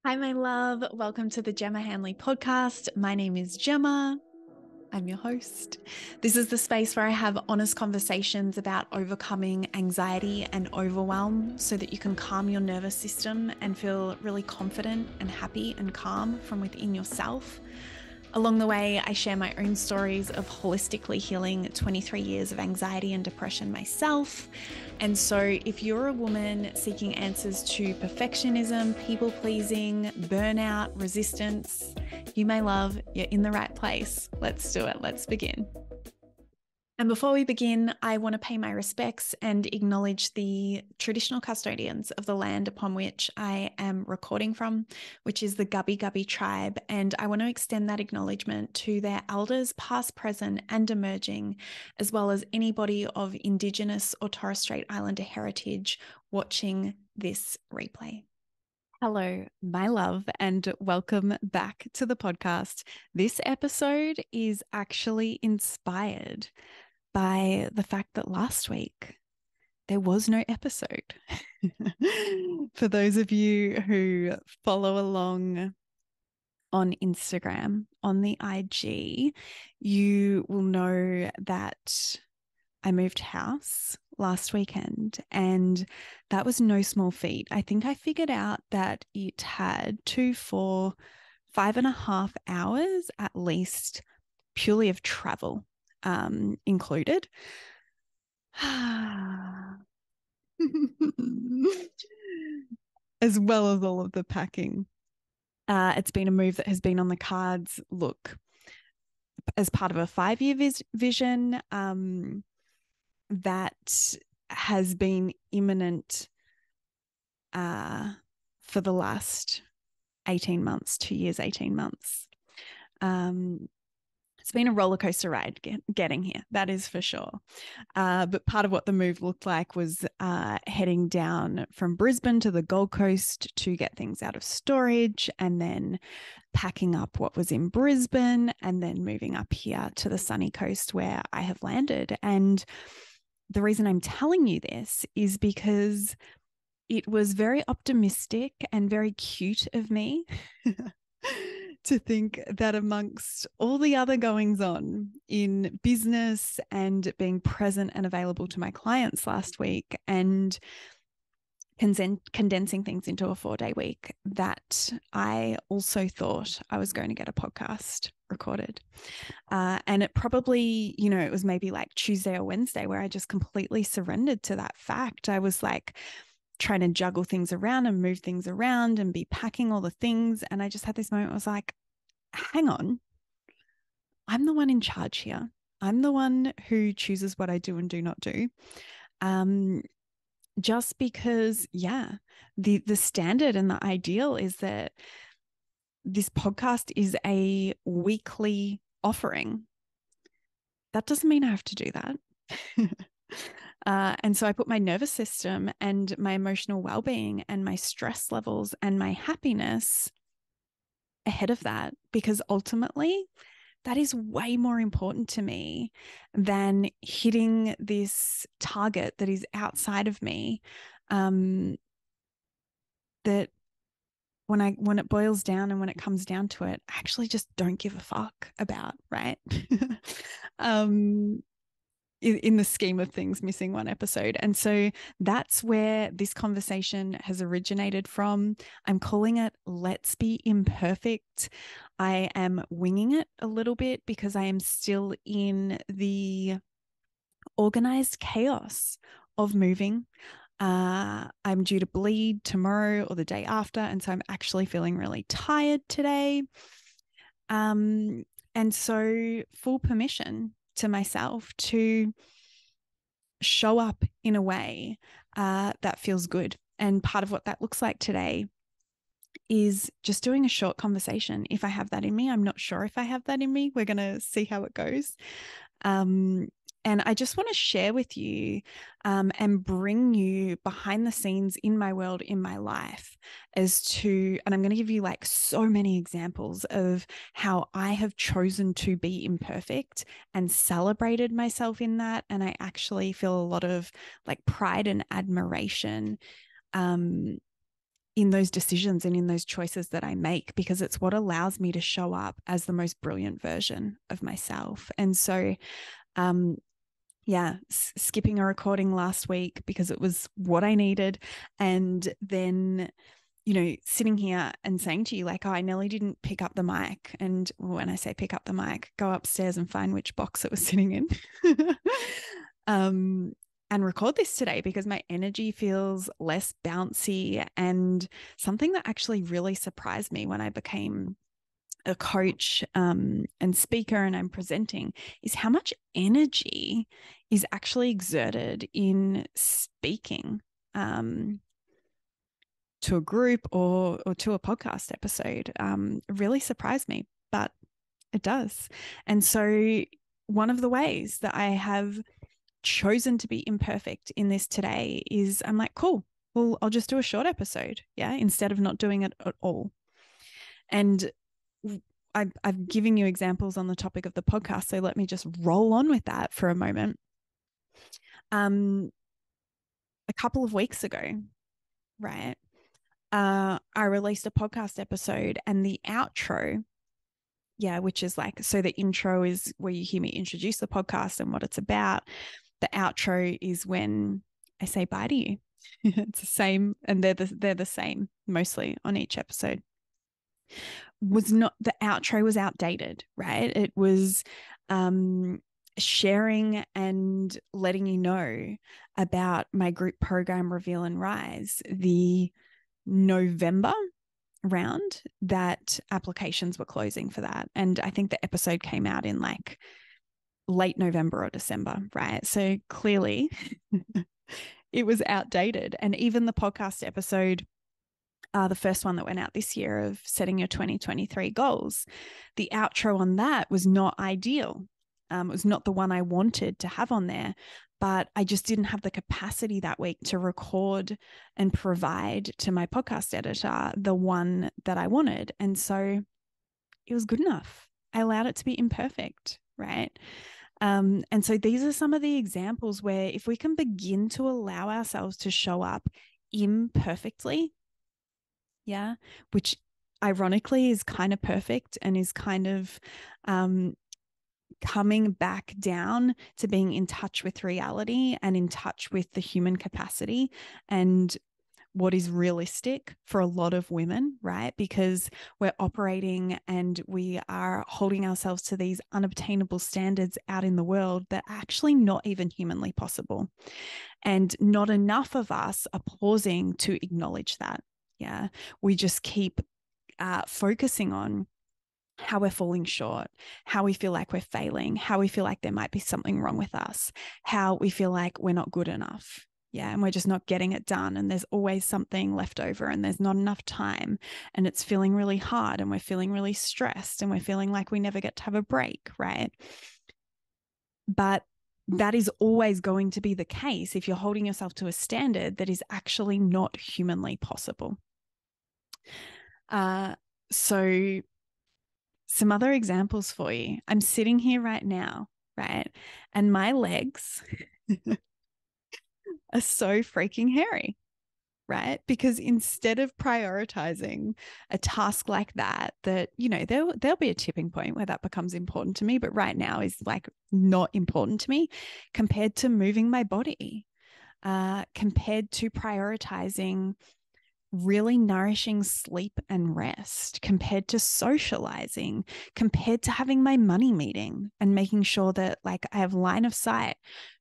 Hi, my love. Welcome to the Gemma Hanley podcast. My name is Gemma. I'm your host. This is the space where I have honest conversations about overcoming anxiety and overwhelm so that you can calm your nervous system and feel really confident and happy and calm from within yourself. Along the way, I share my own stories of holistically healing 23 years of anxiety and depression myself. And so if you're a woman seeking answers to perfectionism, people pleasing, burnout, resistance, you may love, you're in the right place. Let's do it. Let's begin. And before we begin, I want to pay my respects and acknowledge the traditional custodians of the land upon which I am recording from, which is the Gubbi Gubbi tribe. And I want to extend that acknowledgement to their elders, past, present, and emerging, as well as anybody of Indigenous or Torres Strait Islander heritage watching this replay. Hello, my love, and welcome back to the podcast. This episode is actually inspired by the fact that last week there was no episode. For those of you who follow along on Instagram, on the IG, you will know that I moved house last weekend, and that was no small feat. I think I figured out that it had 2, 4, 5.5 hours at least purely of travel included. As well as all of the packing. It's been a move that has been on the cards. Look, as part of a 5-year vision that has been imminent for the last 18 months, 2 years, 18 months. It's been a roller coaster ride getting here, that is for sure. But part of what the move looked like was heading down from Brisbane to the Gold Coast to get things out of storage, and then packing up what was in Brisbane, and then moving up here to the sunny coast where I have landed. And the reason I'm telling you this is because it was very optimistic and very cute of me to think that amongst all the other goings on in business and being present and available to my clients last week and condensing things into a 4-day week, that I also thought I was going to get a podcast recorded. And it probably, it was maybe like Tuesday or Wednesday where I just completely surrendered to that fact. I was like trying to juggle things around and move things around and be packing all the things. And I just had this moment, I was like, hang on, I'm the one in charge here. I'm the one who chooses what I do and do not do. Just because, the standard and the ideal is that this podcast is a weekly offering. That doesn't mean I have to do that. And so I put my nervous system and my emotional well-being and my stress levels and my happiness ahead of that, because ultimately that is way more important to me than hitting this target that is outside of me. That when it boils down and when it comes down to it, I actually just don't give a fuck about, right? In the scheme of things, missing one episode. And so that's where this conversation has originated from. I'm calling it Let's Be Imperfect. I am winging it a little bit because I am still in the organized chaos of moving. I'm due to bleed tomorrow or the day after, and so I'm actually feeling really tired today. And so full permission to myself to show up in a way that feels good. And part of what that looks like today is just doing a short conversation. If I have that in me, I'm not sure if I have that in me. We're going to see how it goes. And I just want to share with you and bring you behind the scenes in my world, in my life, and I'm going to give you like so many examples of how I have chosen to be imperfect and celebrated myself in that. And I actually feel a lot of like pride and admiration in those decisions and in those choices that I make, because it's what allows me to show up as the most brilliant version of myself. And so, skipping a recording last week because it was what I needed. And then, sitting here and saying to you, like, oh, I nearly didn't pick up the mic. And when I say pick up the mic, go upstairs and find which box it was sitting in. And record this today because my energy feels less bouncy. And something that actually really surprised me when I became a coach and speaker and I'm presenting is how much energy is actually exerted in speaking to a group or to a podcast episode. It really surprised me, but it does. And so one of the ways that I have chosen to be imperfect in this today is I'm like, cool, well, I'll just do a short episode, instead of not doing it at all. And I've given you examples on the topic of the podcast, so let me just roll on with that for a moment. A couple of weeks ago, right, I released a podcast episode, and the outro, which is like, so the intro is where you hear me introduce the podcast and what it's about. The outro is when I say bye to you. It's the same, and they're the same mostly on each episode. The outro was outdated, right? It was sharing and letting you know about my group program, Reveal and Rise, the November round that applications were closing for that. And I think the episode came out in like late November or December, right? So clearly it was outdated. And even the podcast episode, the first one that went out this year of setting your 2023 goals, the outro on that was not ideal. It was not the one I wanted to have on there, but I just didn't have the capacity that week to record and provide to my podcast editor the one that I wanted. And so it was good enough. I allowed it to be imperfect, right? And so these are some of the examples where if we can begin to allow ourselves to show up imperfectly, which ironically is kind of perfect and is kind of coming back down to being in touch with reality and in touch with the human capacity and what is realistic for a lot of women, right? Because we're operating and we are holding ourselves to these unobtainable standards out in the world that are actually not even humanly possible. And not enough of us are pausing to acknowledge that. We just keep focusing on how we're falling short, how we feel like we're failing, how we feel like there might be something wrong with us, how we feel like we're not good enough. And we're just not getting it done. And there's always something left over and there's not enough time. And it's feeling really hard and we're feeling really stressed and we're feeling like we never get to have a break, right? But that is always going to be the case if you're holding yourself to a standard that is actually not humanly possible. So some other examples for you. I'm sitting here right now, right? And my legs are so freaking hairy, right? Because instead of prioritizing a task like that, there'll be a tipping point where that becomes important to me, but right now is like not important to me compared to moving my body, compared to prioritizing really nourishing sleep and rest, compared to socializing, compared to having my money meeting and making sure that like I have line of sight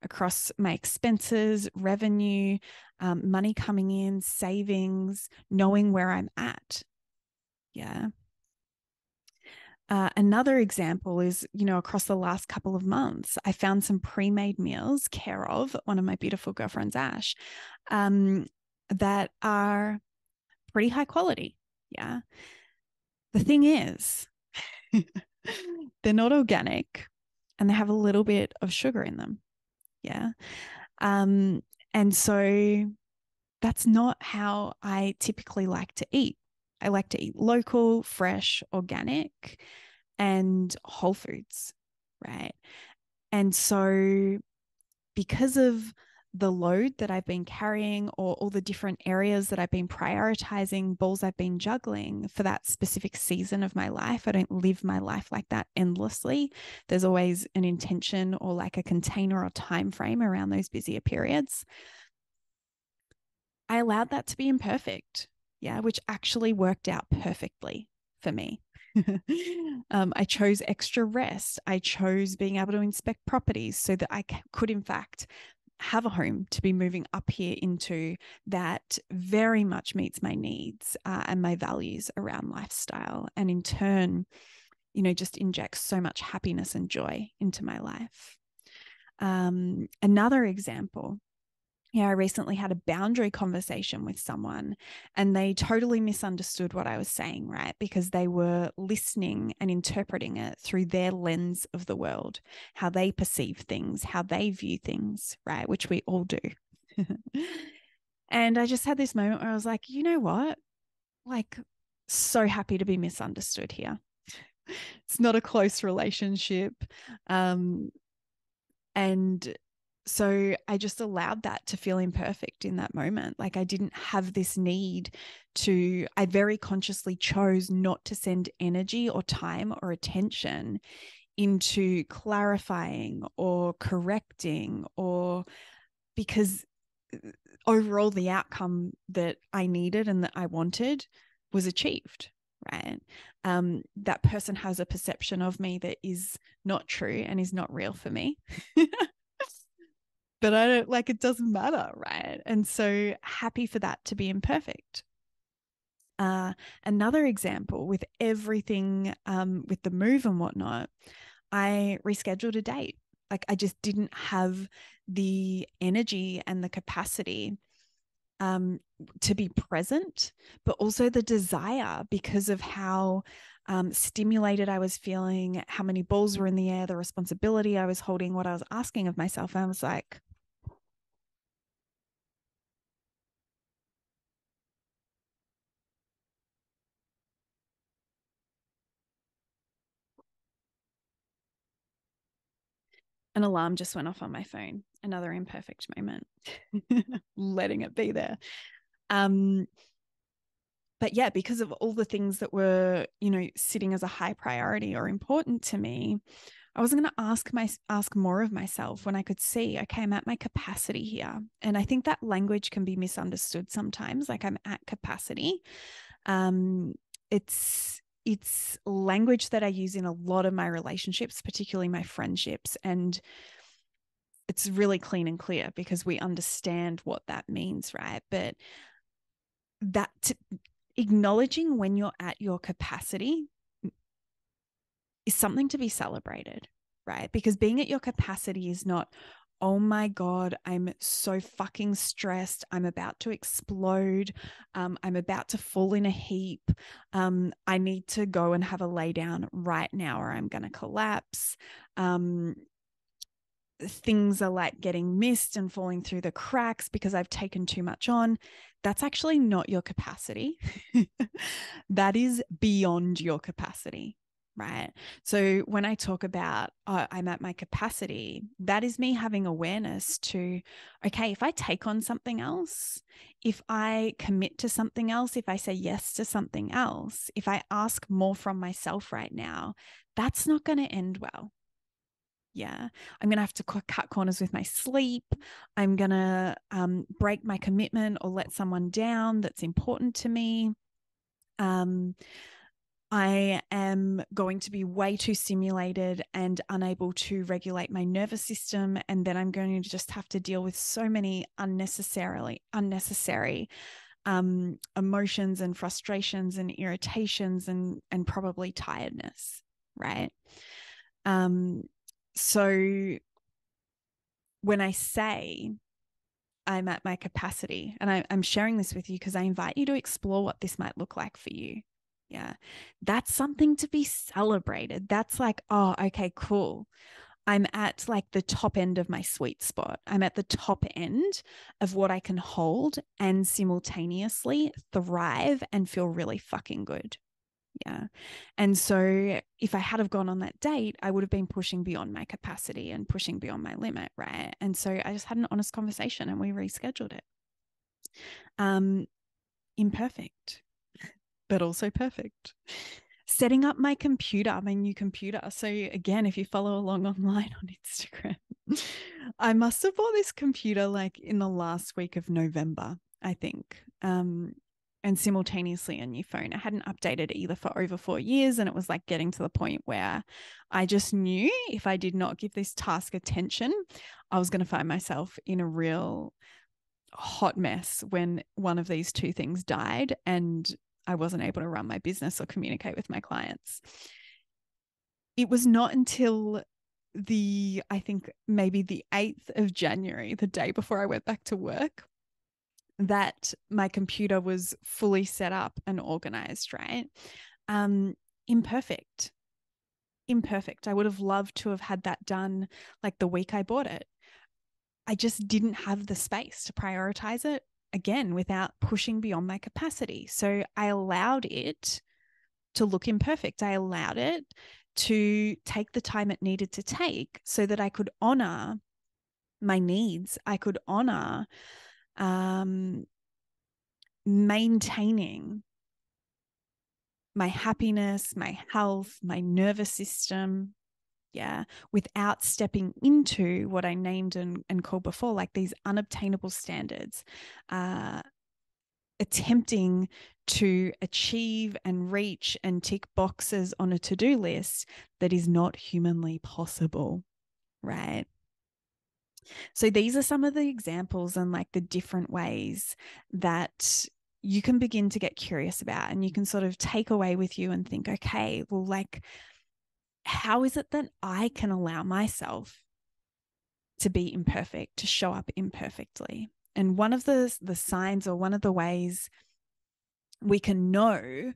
across my expenses, revenue, money coming in, savings, knowing where I'm at. Another example is, across the last couple of months, I found some pre-made meals, care of one of my beautiful girlfriends, Ash, that are pretty high quality. The thing is, they're not organic and they have a little bit of sugar in them. And so that's not how I typically like to eat. I like to eat local, fresh, organic, and whole foods, right? And so because of the load that I've been carrying or all the different areas that I've been prioritizing, balls I've been juggling for that specific season of my life. I don't live my life like that endlessly. There's always an intention or like a container or time frame around those busier periods. I allowed that to be imperfect, yeah, which actually worked out perfectly for me. I chose extra rest. I chose being able to inspect properties so that I could, in fact, have a home to be moving up here into that very much meets my needs and my values around lifestyle. And in turn, just injects so much happiness and joy into my life. Another example. Yeah, I recently had a boundary conversation with someone and they totally misunderstood what I was saying, right? Because they were listening and interpreting it through their lens of the world, how they perceive things, how they view things, right? Which we all do. And I just had this moment where I was like, you know what? Like, so happy to be misunderstood here. It's not a close relationship. And so I just allowed that to feel imperfect in that moment. Like I didn't have this need I very consciously chose not to send energy or time or attention into clarifying or correcting, or because overall the outcome that I needed and that I wanted was achieved. Right. That person has a perception of me that is not true and is not real for me. But I don't, like, it doesn't matter, right? And so happy for that to be imperfect. Another example with everything, with the move and whatnot, I rescheduled a date. Like I just didn't have the energy and the capacity to be present, but also the desire because of how stimulated I was feeling, how many balls were in the air, the responsibility I was holding, what I was asking of myself. I was like, an alarm just went off on my phone. Another imperfect moment, letting it be there. But yeah, because of all the things that were, sitting as a high priority or important to me, I wasn't going to ask more of myself when I could see, okay, I'm at my capacity here. And I think that language can be misunderstood sometimes, like I'm at capacity. It's language that I use in a lot of my relationships, particularly my friendships. And it's really clean and clear because we understand what that means, right? But acknowledging when you're at your capacity is something to be celebrated, right? Because being at your capacity is not, oh my God, I'm so fucking stressed. I'm about to explode. I'm about to fall in a heap. I need to go and have a lay down right now or I'm going to collapse. Things are like getting missed and falling through the cracks because I've taken too much on. That's actually not your capacity. That is beyond your capacity, right? So when I talk about I'm at my capacity, that is me having awareness to, okay, if I take on something else, if I commit to something else, if I say yes to something else, if I ask more from myself right now, that's not going to end well. Yeah, I'm going to have to cut corners with my sleep. I'm going to break my commitment or let someone down that's important to me. I am going to be way too stimulated and unable to regulate my nervous system. And then I'm going to just have to deal with so many unnecessary emotions and frustrations and irritations and probably tiredness, right? So when I say I'm at my capacity, and I'm sharing this with you because I invite you to explore what this might look like for you. Yeah, that's something to be celebrated. That's like, oh, okay, cool. I'm at like the top end of my sweet spot. I'm at the top end of what I can hold and simultaneously thrive and feel really fucking good. Yeah. And so if I had have gone on that date, I would have been pushing beyond my capacity and pushing beyond my limit, right? And so I just had an honest conversation and we rescheduled it. Imperfect, but also perfect. Setting up my computer, my new computer. So again, if you follow along online on Instagram, I must have bought this computer like in the last week of November, I think. And simultaneously a new phone. I hadn't updated either for over 4 years. And it was like getting to the point where I just knew if I did not give this task attention, I was going to find myself in a real hot mess when one of these two things died and I wasn't able to run my business or communicate with my clients. It was not until I think maybe the 8th of January, the day before I went back to work, that my computer was fully set up and organized, right? Imperfect. I would have loved to have had that done like the week I bought it. I just didn't have the space to prioritize it, again, without pushing beyond my capacity. So I allowed it to look imperfect. I allowed it to take the time it needed to take so that I could honor my needs. I could honor maintaining my happiness, my health, my nervous system, without stepping into what I named and called before, like these unobtainable standards, attempting to achieve and reach and tick boxes on a to-do list that is not humanly possible, right? So these are some of the examples and like the different ways that you can begin to get curious about, and you can sort of take away with you and think, okay, well, like, how is it that I can allow myself to be imperfect, to show up imperfectly? And one of the signs, or one of the ways we can know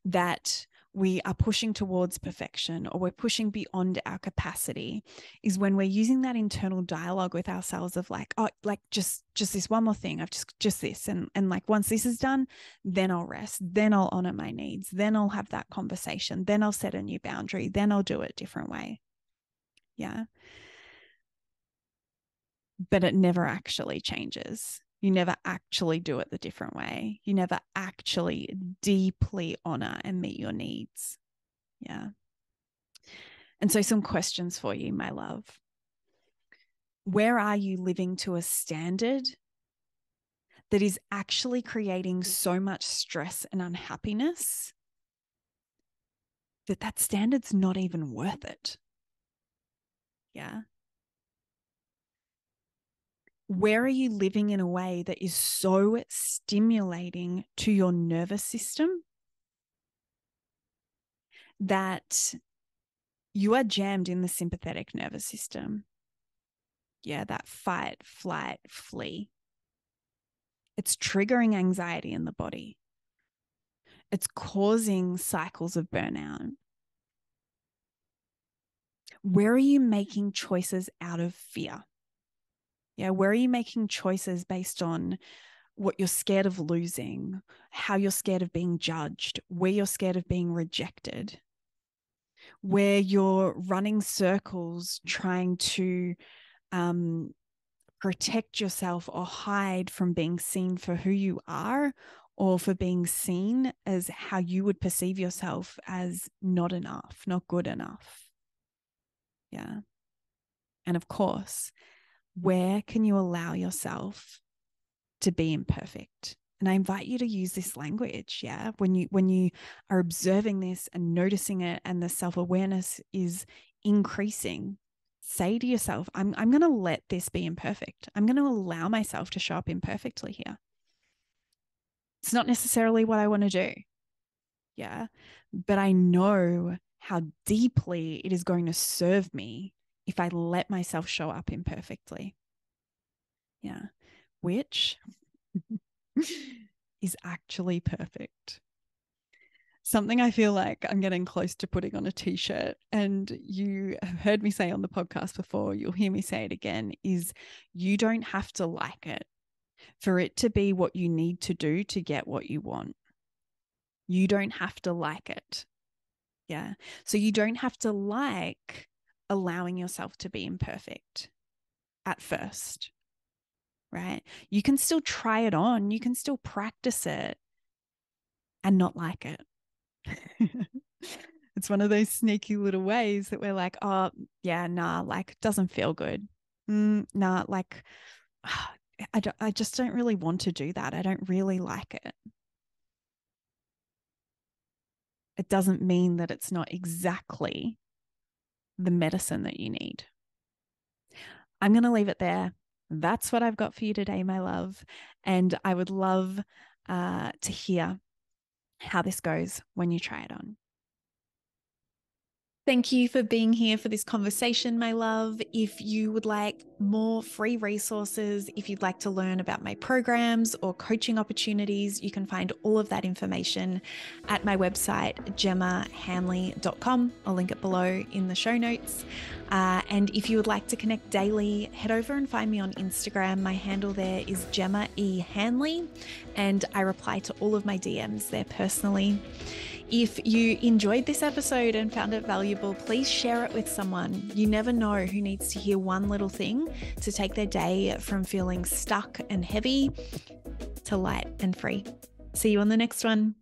that we are pushing towards perfection or we're pushing beyond our capacity, is when we're using that internal dialogue with ourselves of like, oh, like just this one more thing. I've just this. And like, once this is done, then I'll rest. Then I'll honor my needs. Then I'll have that conversation. Then I'll set a new boundary. Then I'll do it a different way. Yeah. But it never actually changes. You never actually do it the different way. You never actually deeply honor and meet your needs. Yeah. And so, some questions for you, my love. Where are you living to a standard that is actually creating so much stress and unhappiness that standard's not even worth it? Yeah. Where are you living in a way that is so stimulating to your nervous system that you are jammed in the sympathetic nervous system? Yeah, that fight, flight, flee. It's triggering anxiety in the body. It's causing cycles of burnout. Where are you making choices out of fear? Yeah, where are you making choices based on what you're scared of losing, how you're scared of being judged, where you're scared of being rejected, where you're running circles trying to protect yourself or hide from being seen for who you are, or for being seen as how you would perceive yourself as not enough, not good enough. Yeah. And of course, where can you allow yourself to be imperfect? And I invite you to use this language, yeah, when you are observing this and noticing it, and the self-awareness is increasing, say to yourself, I'm going to let this be imperfect. I'm going to allow myself to show up imperfectly here. It's not necessarily what I want to do, yeah, but I know how deeply it is going to serve me if I let myself show up imperfectly. Yeah, which is actually perfect. Something I feel like I'm getting close to putting on a t-shirt, and you have heard me say on the podcast before, you'll hear me say it again, is you don't have to like it for it to be what you need to do to get what you want. You don't have to like it. Yeah. So you don't have to like allowing yourself to be imperfect at first, right? You can still try it on. You can still practice it and not like it. It's one of those sneaky little ways that we're like, oh, yeah, nah, like it doesn't feel good. Nah, like I just don't really want to do that. I don't really like it. It doesn't mean that it's not exactly the medicine that you need. I'm going to leave it there. That's what I've got for you today, my love. And I would love to hear how this goes when you try it on. Thank you for being here for this conversation, my love. If you would like more free resources, if you'd like to learn about my programs or coaching opportunities, you can find all of that information at my website, gemmahanley.com. I'll link it below in the show notes. And if you would like to connect daily, head over and find me on Instagram. My handle there is Gemma E. Hanley, and I reply to all of my DMs there personally. If you enjoyed this episode and found it valuable, please share it with someone. You never know who needs to hear one little thing to take their day from feeling stuck and heavy to light and free. See you on the next one.